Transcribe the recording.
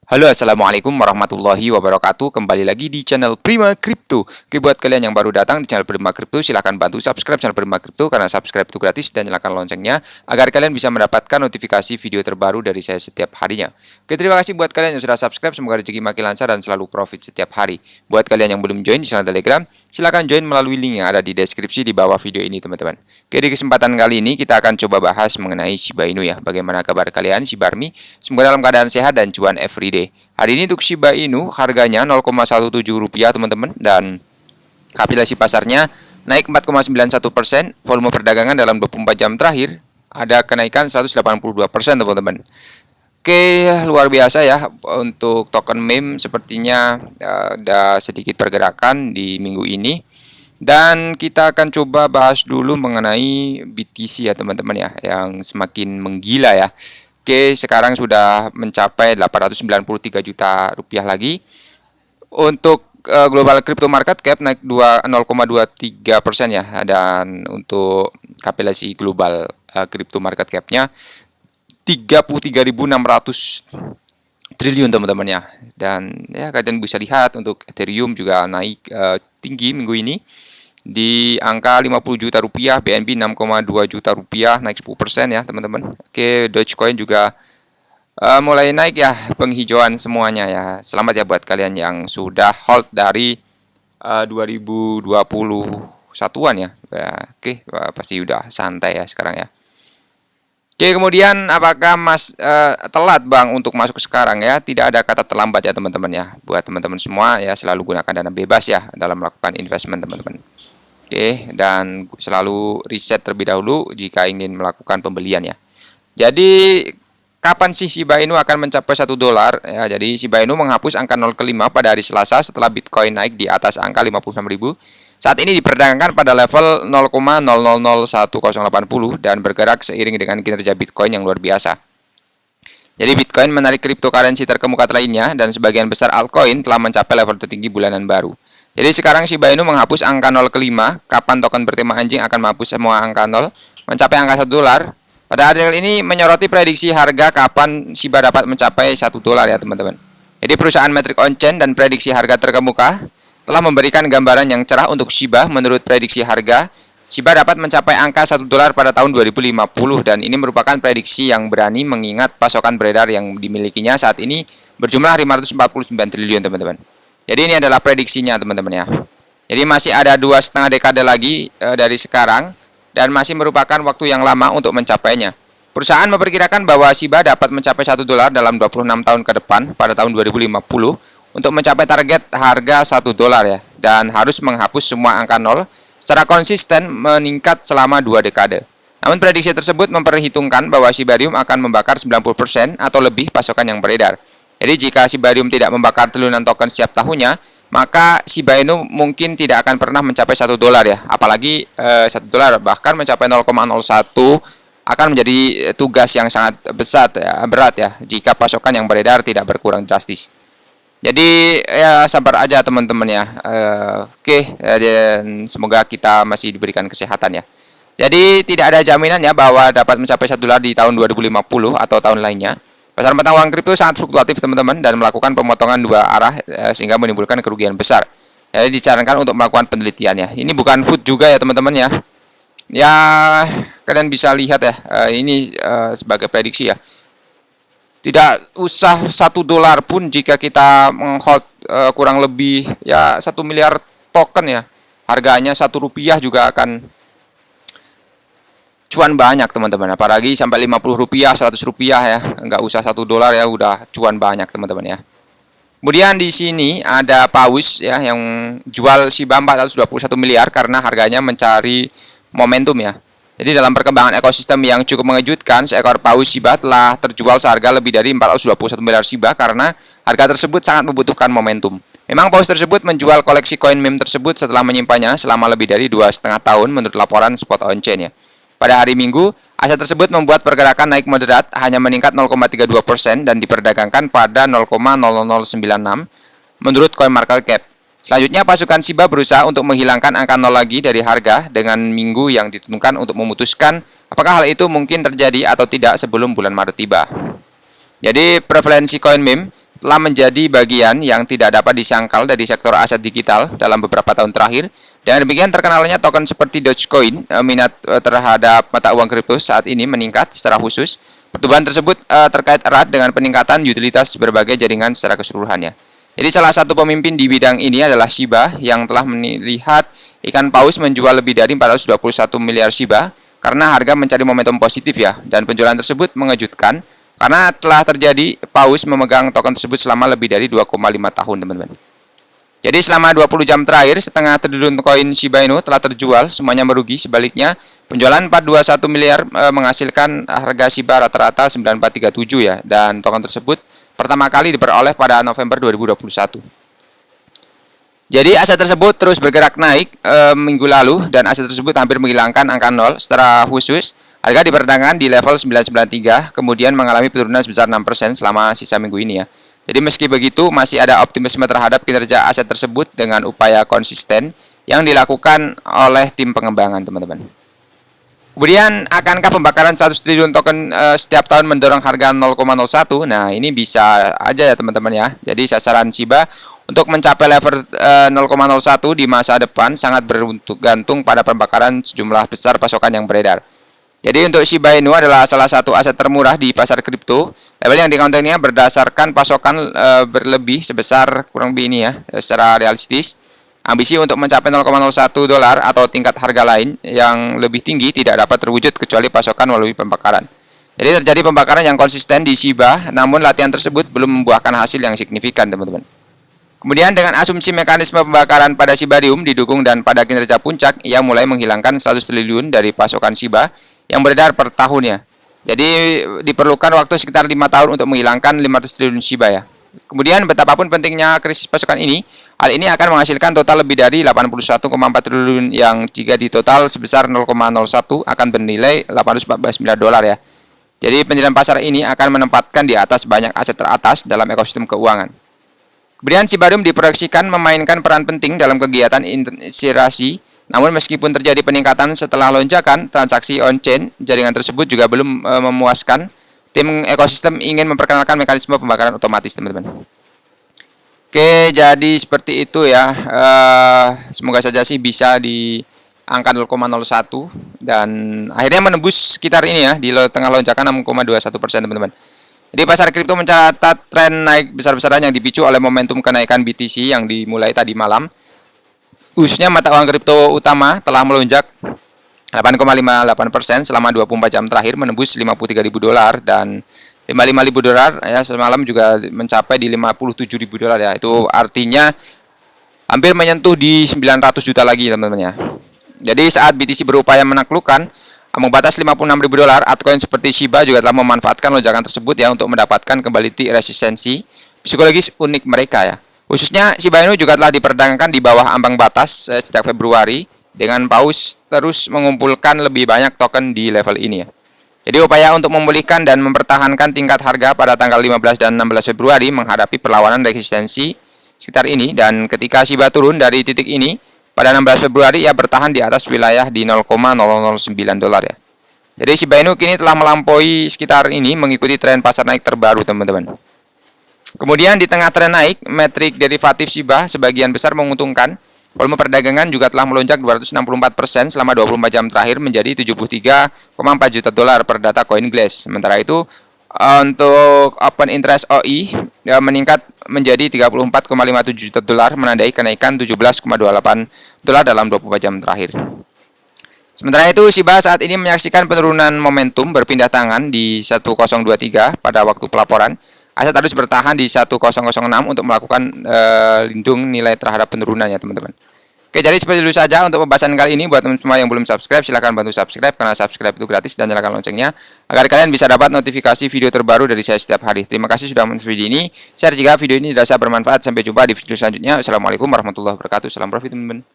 Halo, assalamualaikum warahmatullahi wabarakatuh. Kembali lagi di channel Prima Crypto. Oke, buat kalian yang baru datang di channel Prima Crypto, silahkan bantu subscribe channel Prima Crypto karena subscribe itu gratis, dan nyalakan loncengnya agar kalian bisa mendapatkan notifikasi video terbaru dari saya setiap harinya. Oke, terima kasih buat kalian yang sudah subscribe. Semoga rezeki makin lancar dan selalu profit setiap hari. Buat kalian yang belum join di channel Telegram, silahkan join melalui link yang ada di deskripsi di bawah video ini, teman-teman. Oke, di kesempatan kali ini kita akan coba bahas mengenai Shiba Inu ya. Bagaimana kabar kalian, Shiba Army? Semoga dalam keadaan sehat dan cuan everyday. Hari ini untuk Shiba Inu harganya 0,17 rupiah, teman-teman, dan kapitalisasi pasarnya naik 4,91%. Volume perdagangan dalam 24 jam terakhir ada kenaikan 182%, teman-teman. Oke, luar biasa ya. Untuk token meme sepertinya ada sedikit pergerakan di minggu ini. Dan kita akan coba bahas dulu mengenai BTC ya, teman-teman ya, yang semakin menggila ya. Oke, sekarang sudah mencapai 893 juta rupiah lagi. Untuk global crypto market cap naik 0,23% ya, dan untuk kapitalisasi global crypto market cap-nya 33.600 triliun, teman-teman ya. Dan ya, kalian bisa lihat untuk Ethereum juga naik tinggi minggu ini di angka 50 juta rupiah, BNB 6,2 juta rupiah, naik 10% ya, teman-teman. Oke, Dogecoin juga mulai naik ya, penghijauan semuanya ya. Selamat ya buat kalian yang sudah hold dari 2021-an ya. Oke, pasti udah santai ya sekarang ya. Oke, kemudian apakah telat Bang untuk masuk sekarang ya? Tidak ada kata terlambat ya, teman-teman ya. Buat teman-teman semua ya, selalu gunakan dana bebas ya dalam melakukan investment, teman-teman. Oke, dan selalu riset terlebih dahulu jika ingin melakukan pembelian ya. Jadi, kapan sih Shiba Inu akan mencapai $1 ya? Jadi Shiba Inu menghapus angka 0,5 pada hari Selasa setelah Bitcoin naik di atas angka 56.000. Saat ini diperdagangkan pada level 0,000180 dan bergerak seiring dengan kinerja Bitcoin yang luar biasa. Jadi Bitcoin menarik cryptocurrency terkemuka lainnya, dan sebagian besar altcoin telah mencapai level tertinggi bulanan baru. Jadi sekarang Shiba Inu menghapus angka 0,5. Kapan token bertema anjing akan menghapus semua angka 0 mencapai angka $1? Pada artikel ini menyoroti prediksi harga kapan Shiba dapat mencapai $1 ya, teman-teman. Jadi perusahaan Metric on Chain dan prediksi harga terkemuka telah memberikan gambaran yang cerah untuk Shiba. Menurut prediksi harga, Shiba dapat mencapai angka $1 pada tahun 2050, dan ini merupakan prediksi yang berani mengingat pasokan beredar yang dimilikinya saat ini berjumlah 549 triliun, teman-teman. Jadi ini adalah prediksinya, teman-teman ya. Jadi masih ada 2,5 dekade lagi dari sekarang, dan masih merupakan waktu yang lama untuk mencapainya. Perusahaan memperkirakan bahwa Shiba dapat mencapai $1 dalam 26 tahun ke depan pada tahun 2050 untuk mencapai target harga $1 ya, dan harus menghapus semua angka 0 secara konsisten meningkat selama 2 dekade. Namun prediksi tersebut memperhitungkan bahwa Shibarium akan membakar 90% atau lebih pasokan yang beredar. Jadi jika Shibarium tidak membakar triliunan token setiap tahunnya, maka Shiba Inu mungkin tidak akan pernah mencapai $1 ya. Apalagi $1 bahkan mencapai 0,01 akan menjadi tugas yang sangat berat ya jika pasokan yang beredar tidak berkurang drastis. Jadi ya sabar aja, teman-teman ya. Oke, dan semoga kita masih diberikan kesehatan ya. Jadi tidak ada jaminan ya bahwa dapat mencapai $1 di tahun 2050 atau tahun lainnya. Pasar mata uang kripto sangat fluktuatif, teman-teman, dan melakukan pemotongan dua arah sehingga menimbulkan kerugian besar. Jadi disarankan untuk melakukan penelitian ya. Ini bukan food juga ya, teman-teman ya. Ya, kalian bisa lihat ya, ini sebagai prediksi ya. Tidak usah $1 pun jika kita menghold kurang lebih ya 1 miliar token ya. Harganya $1 juga akan cuan banyak, teman-teman. Apalagi sampai $50, $100 ya. Nggak usah $1 ya, udah cuan banyak, teman-teman ya. Kemudian di sini ada Paus ya yang jual Shiba 421 miliar karena harganya mencari momentum ya. Jadi dalam perkembangan ekosistem yang cukup mengejutkan, seekor paus Shiba telah terjual seharga lebih dari 421 miliar Shiba karena harga tersebut sangat membutuhkan momentum. Memang paus tersebut menjual koleksi koin meme tersebut setelah menyimpannya selama lebih dari 2,5 tahun menurut laporan Spot on Chain ya. Pada hari Minggu, aset tersebut membuat pergerakan naik moderat, hanya meningkat 0,32% dan diperdagangkan pada 0,0096 menurut CoinMarketCap. Selanjutnya, pasukan Shiba berusaha untuk menghilangkan angka 0 lagi dari harga dengan minggu yang ditentukan untuk memutuskan apakah hal itu mungkin terjadi atau tidak sebelum bulan Maret tiba. Jadi, prevalensi koin meme telah menjadi bagian yang tidak dapat disangkal dari sektor aset digital dalam beberapa tahun terakhir. Dengan demikian terkenalnya token seperti Dogecoin, minat terhadap mata uang kripto saat ini meningkat secara khusus. Pertumbuhan tersebut terkait erat dengan peningkatan utilitas berbagai jaringan secara keseluruhannya. Jadi salah satu pemimpin di bidang ini adalah Shiba yang telah melihat ikan paus menjual lebih dari 421 miliar Shiba karena harga mencari momentum positif ya, dan penjualan tersebut mengejutkan karena telah terjadi paus memegang token tersebut selama lebih dari 2,5 tahun, teman-teman. Jadi selama 20 jam terakhir, setengah triliun koin Shiba Inu telah terjual, semuanya merugi. Sebaliknya, penjualan 421 miliar menghasilkan harga Shiba rata-rata 9437 ya, dan token tersebut pertama kali diperoleh pada November 2021. Jadi aset tersebut terus bergerak naik minggu lalu, dan aset tersebut hampir menghilangkan angka 0. Secara khusus, harga diperdagangkan di level 993, kemudian mengalami penurunan sebesar 6% selama sisa minggu ini ya. Jadi meski begitu, masih ada optimisme terhadap kinerja aset tersebut dengan upaya konsisten yang dilakukan oleh tim pengembangan, teman-teman. Kemudian, akankah pembakaran 100 triliun token setiap tahun mendorong harga 0,01? Nah, ini bisa aja ya teman-teman ya. Jadi sasaran Shiba untuk mencapai level 0,01 di masa depan sangat bergantung pada pembakaran sejumlah besar pasokan yang beredar. Jadi untuk Shiba Inu adalah salah satu aset termurah di pasar kripto. Level yang dikontennya berdasarkan pasokan berlebih sebesar kurang lebih ini ya, secara realistis. Ambisi untuk mencapai 0,01 dolar atau tingkat harga lain yang lebih tinggi tidak dapat terwujud kecuali pasokan melalui pembakaran. Jadi terjadi pembakaran yang konsisten di Shiba, namun latihan tersebut belum membuahkan hasil yang signifikan, teman-teman. Kemudian dengan asumsi mekanisme pembakaran pada Shibarium didukung dan pada kinerja puncak, ia mulai menghilangkan 100 triliun dari pasokan Shiba yang beredar per tahunnya. Jadi diperlukan waktu sekitar 5 tahun untuk menghilangkan 500 triliun Shiba ya. Kemudian betapapun pentingnya krisis pasokan ini, hal ini akan menghasilkan total lebih dari 81,4 triliun yang jika di total sebesar 0,01 akan bernilai 814 miliar dolar ya. Jadi penilaian pasar ini akan menempatkan di atas banyak aset teratas dalam ekosistem keuangan. Kemudian Shibarium diproyeksikan memainkan peran penting dalam kegiatan inserasi, namun meskipun terjadi peningkatan setelah lonjakan transaksi on-chain, jaringan tersebut juga belum memuaskan. Tim ekosistem ingin memperkenalkan mekanisme pembakaran otomatis, teman-teman. Oke, jadi seperti itu ya. Semoga saja sih bisa di angka 0,01 dan akhirnya menembus sekitar ini ya, di tengah lonjakan 6,21%, teman-teman. Jadi pasar kripto mencatat tren naik besar-besaran yang dipicu oleh momentum kenaikan BTC yang dimulai tadi malam. Khususnya mata uang kripto utama telah melonjak 8,58% selama 24 jam terakhir, menembus 53.000 dolar dan 55.000 dolar ya, semalam juga mencapai di 57.000 dolar ya. Itu artinya hampir menyentuh di 900 juta lagi, teman-teman ya. Jadi saat BTC berupaya menaklukkan ambang batas 56.000 dolar, altcoin seperti Shiba juga telah memanfaatkan lonjakan tersebut ya untuk mendapatkan kembali resistensi psikologis unik mereka ya. Khususnya Shiba Inu juga telah diperdagangkan di bawah ambang batas sejak Februari, dengan paus terus mengumpulkan lebih banyak token di level ini ya. Jadi upaya untuk memulihkan dan mempertahankan tingkat harga pada tanggal 15 dan 16 Februari menghadapi perlawanan resistensi sekitar ini, dan ketika Shiba turun dari titik ini pada 16 Februari ia bertahan di atas wilayah di 0,009 dolar ya. Jadi Shiba Inu kini telah melampaui sekitar ini mengikuti tren pasar naik terbaru, teman-teman. Kemudian di tengah tren naik, metrik derivatif Shiba sebagian besar menguntungkan. Volume perdagangan juga telah melonjak 264% selama 24 jam terakhir menjadi 73,4 juta dolar per data CoinGlass. Sementara itu untuk open interest OI meningkat menjadi 34,57 juta dolar, menandai kenaikan 17,28 dolar dalam 24 jam terakhir. Sementara itu Shiba saat ini menyaksikan penurunan momentum berpindah tangan di 1023 pada waktu pelaporan. Aset harus bertahan di 1006 untuk melakukan lindung nilai terhadap penurunannya, teman-teman. Oke, jadi seperti itu saja untuk pembahasan kali ini. Buat teman-teman semua yang belum subscribe, silahkan bantu subscribe karena subscribe itu gratis, dan nyalakan loncengnya agar kalian bisa dapat notifikasi video terbaru dari saya setiap hari. Terima kasih sudah menonton video ini. Share jika video ini dirasa bermanfaat. Sampai jumpa di video selanjutnya. Assalamualaikum warahmatullahi wabarakatuh. Salam profit, teman-teman.